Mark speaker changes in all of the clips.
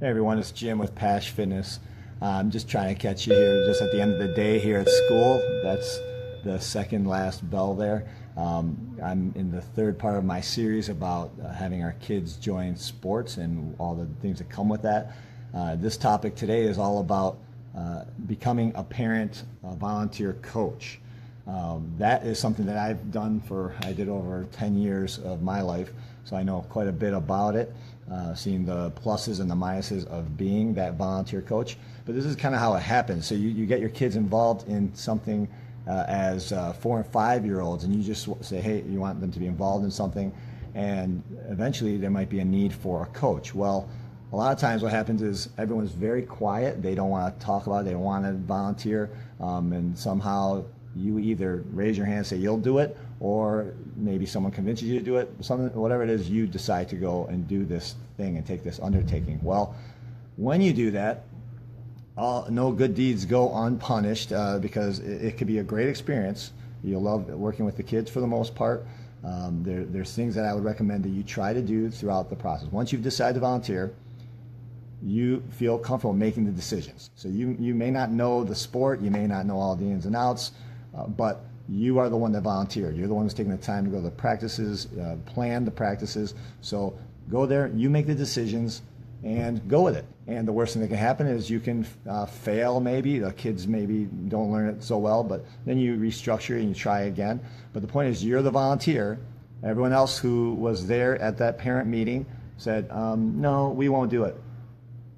Speaker 1: Hey everyone, it's Jim with Pash Fitness. I'm just trying to catch you here just at the end of the day here at school. That's the second last bell there. I'm in the third part of my series about having our kids join sports and all the things that come with that. This topic today is all about becoming a parent, a volunteer coach. That is something that I did over 10 years of my life, so I know quite a bit about it, seeing the pluses and the minuses of being that volunteer coach. But this is kind of how it happens. So you get your kids involved in something as 4 and 5-year-olds, and you just say, hey, you want them to be involved in something, and eventually there might be a need for a coach. Well, a lot of times what happens is everyone's very quiet. They don't want to talk about it. They don't want to volunteer, and somehow you either raise your hand and say you'll do it, or maybe someone convinces you to do it. Whatever it is, you decide to go and do this thing and take this undertaking. Well, when you do that, no good deeds go unpunished, because it could be a great experience. You'll love working with the kids for the most part. There's things that I would recommend that you try to do throughout the process. Once you've decided to volunteer, you feel comfortable making the decisions. So you may not know the sport, you may not know all the ins and outs, but you are the one that volunteered. You're the one who's taking the time to go to the practices, plan the practices. So go there, you make the decisions, and go with it. And the worst thing that can happen is you can fail maybe. The kids maybe don't learn it so well, but then you restructure and you try again. But the point is you're the volunteer. Everyone else who was there at that parent meeting said, no, we won't do it.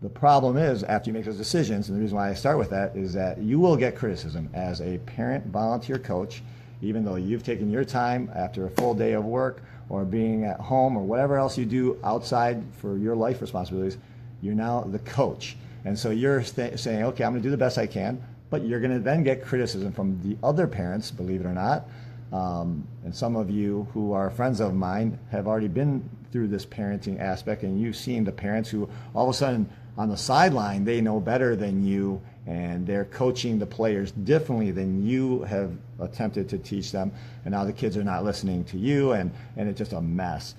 Speaker 1: The problem is, after you make those decisions, and the reason why I start with that is that you will get criticism as a parent volunteer coach, even though you've taken your time after a full day of work or being at home or whatever else you do outside for your life responsibilities. You're now the coach. And so you're saying, okay, I'm going to do the best I can, but you're going to then get criticism from the other parents, believe it or not. And some of you who are friends of mine have already been through this parenting aspect, and you've seen the parents who all of a sudden on the sideline, they know better than you, and they're coaching the players differently than you have attempted to teach them. And now the kids are not listening to you, and it's just a mess.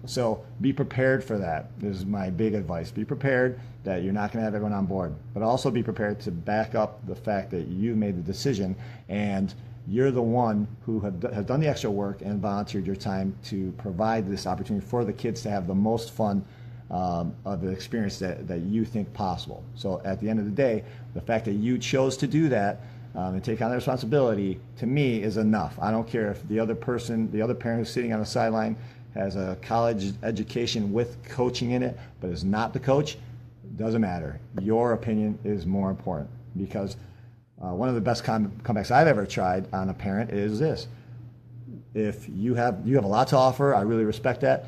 Speaker 1: So be prepared for that. This is my big advice. Be prepared that you're not going to have everyone on board, but also be prepared to back up the fact that you made the decision, and you're the one who has done the extra work and volunteered your time to provide this opportunity for the kids to have the most fun of the experience that you think possible. So at the end of the day, the fact that you chose to do that and take on the responsibility, to me, is enough. I don't care if the other parent who's sitting on the sideline has a college education with coaching in it, but is not the coach. It doesn't matter. Your opinion is more important, because one of the best comebacks I've ever tried on a parent is this. If you have a lot to offer, I really respect that.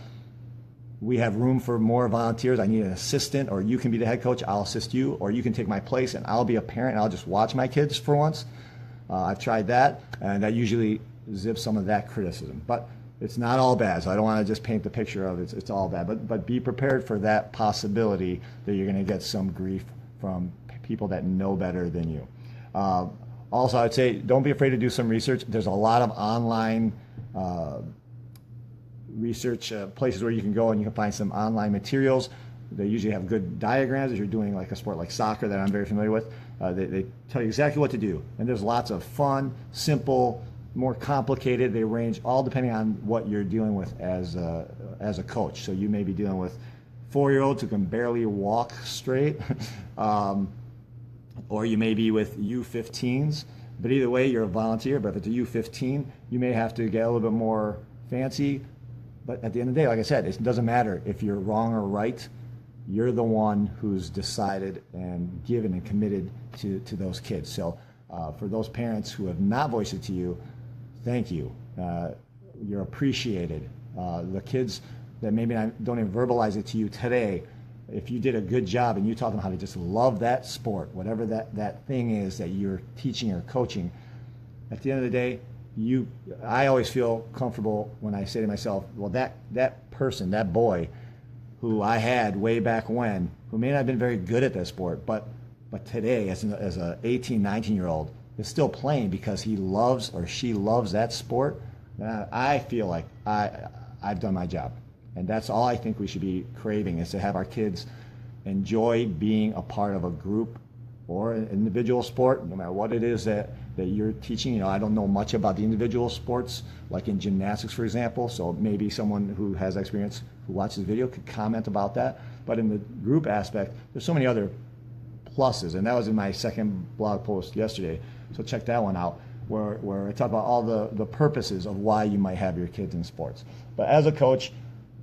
Speaker 1: We have room for more volunteers. I need an assistant, or you can be the head coach. I'll assist you, or you can take my place and I'll be a parent and I'll just watch my kids for once. I've tried that, and that usually zips some of that criticism. But it's not all bad, so I don't want to just paint the picture of it's all bad. But be prepared for that possibility that you're going to get some grief from people that know better than you. Also, I'd say don't be afraid to do some research. There's a lot of online research places where you can go and you can find some online materials. They usually have good diagrams if you're doing like a sport like soccer that I'm very familiar with. They tell you exactly what to do. And there's lots of fun, simple, more complicated. They range all depending on what you're dealing with as a coach. So you may be dealing with 4-year-olds who can barely walk straight, or you may be with U15s. But either way, you're a volunteer. But if it's a U15, you may have to get a little bit more fancy. But at the end of the day, like I said, it doesn't matter if you're wrong or right. You're the one who's decided and given and committed to those kids. So for those parents who have not voiced it to you, thank you. You're appreciated. The kids that maybe don't even verbalize it to you today, if you did a good job and you taught them how to just love that sport, whatever that thing is that you're teaching or coaching, at the end of the day, I always feel comfortable when I say to myself, well, that person, that boy who I had way back when, who may not have been very good at that sport, but today as a 18, 19-year-old is still playing because he loves or she loves that sport, I feel like I've done my job. And that's all I think we should be craving, is to have our kids enjoy being a part of a group or an individual sport, no matter what it is that you're teaching. You know, I don't know much about the individual sports, like in gymnastics, for example, so maybe someone who has experience who watches the video could comment about that. But in the group aspect, there's so many other pluses, and that was in my second blog post yesterday, so check that one out, where I talk about all the purposes of why you might have your kids in sports. But as a coach,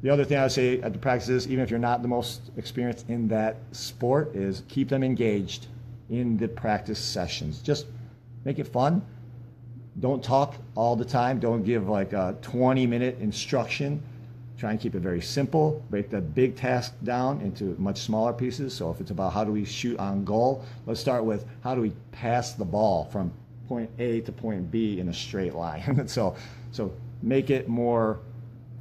Speaker 1: the other thing I would say at the practices, even if you're not the most experienced in that sport, is keep them engaged in the practice sessions. Just make it fun. Don't talk all the time. Don't give like a 20-minute instruction. Try and keep it very simple. Break the big task down into much smaller pieces. So if it's about how do we shoot on goal, let's start with how do we pass the ball from point A to point B in a straight line. so make it more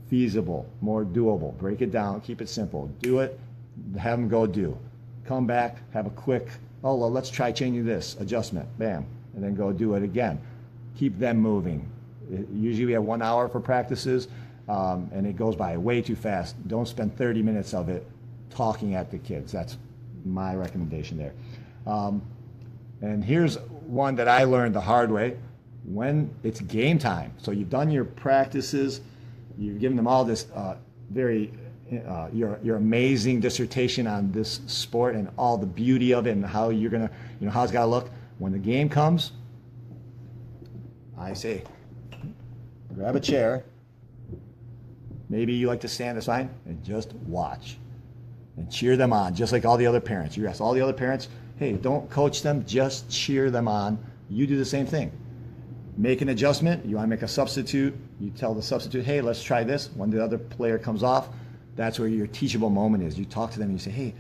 Speaker 1: feasible, more doable. Break it down, keep it simple. Do it, have them go do. Come back, have a quick, oh, well, let's try changing this, adjustment, bam, and then go do it again. Keep them moving. Usually we have 1 hour for practices, and it goes by way too fast. Don't spend 30 minutes of it talking at the kids. That's my recommendation there. And here's one that I learned the hard way. When it's game time, so you've done your practices, you've given them all this your amazing dissertation on this sport and all the beauty of it and how you're gonna, how it's gotta look. When the game comes, I say, grab a chair. Maybe you like to stand aside and just watch and cheer them on, just like all the other parents. You ask all the other parents, hey, don't coach them, just cheer them on. You do the same thing. Make an adjustment. You want to make a substitute. You tell the substitute, hey, let's try this. When the other player comes off, that's where your teachable moment is. You talk to them and you say, hey,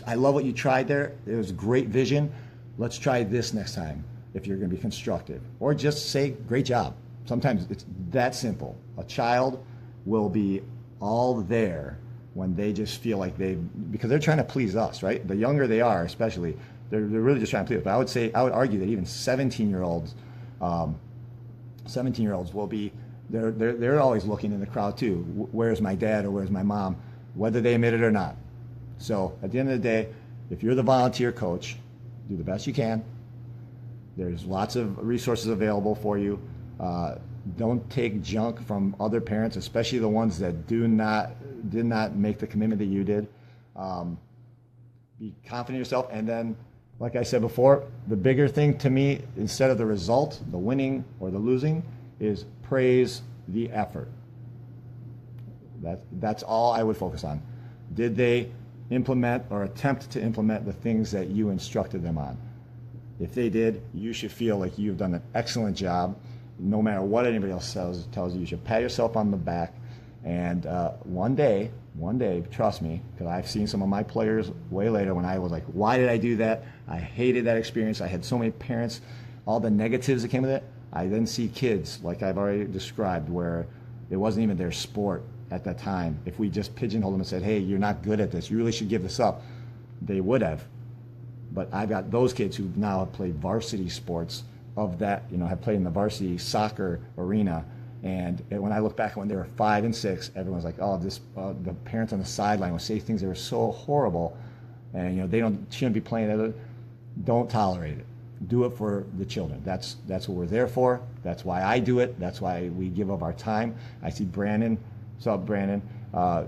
Speaker 1: I love what you tried there. It was great vision. Let's try this next time if you're going to be constructive. Or just say, great job. Sometimes it's that simple. A child will be all there when they just feel like because they're trying to please us, right? The younger they are, especially, they're really just trying to please us. But I would argue that even 17-year-olds will be, they're always looking in the crowd too. Where's my dad or where's my mom, whether they admit it or not. So at the end of the day, if you're the volunteer coach, do the best you can. There's lots of resources available for you. Don't take junk from other parents, especially the ones that did not make the commitment that you did. Be confident in yourself, and then, like I said before, the bigger thing to me, instead of the result, the winning or the losing, is praise the effort. That's all I would focus on. Did they implement or attempt to implement the things that you instructed them on? If they did, you should feel like you've done an excellent job. No matter what anybody else tells you, you should pat yourself on the back. And one day, trust me, because I've seen some of my players way later when I was like, why did I do that? I hated that experience. I had so many parents, all the negatives that came with it. I then see kids, like I've already described, where it wasn't even their sport at that time. If we just pigeonholed them and said, hey, you're not good at this, you really should give this up, they would have. But I've got those kids who now have played varsity sports of that, have played in the varsity soccer arena. And when I look back when they were 5 and 6, everyone's like, oh, the parents on the sideline would say things that were so horrible. And, they shouldn't be playing it. Don't tolerate it. Do it for the children. That's what we're there for. That's why I do it. That's why we give up our time. I see Brandon. What's up, Brandon?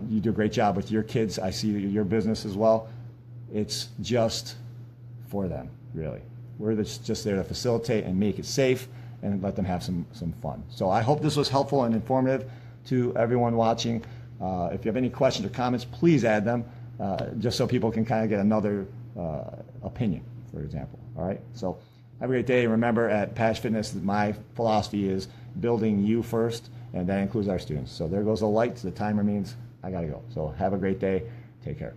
Speaker 1: You do a great job with your kids. I see your business as well. It's just for them, really. We're just there to facilitate and make it safe and let them have some fun. So I hope this was helpful and informative to everyone watching. If you have any questions or comments, please add them, just so people can kind of get another opinion, for example. All right? So have a great day. Remember, at Pash Fitness, my philosophy is building you first, and that includes our students. So there goes the lights. The timer means I got to go. So have a great day. Take care.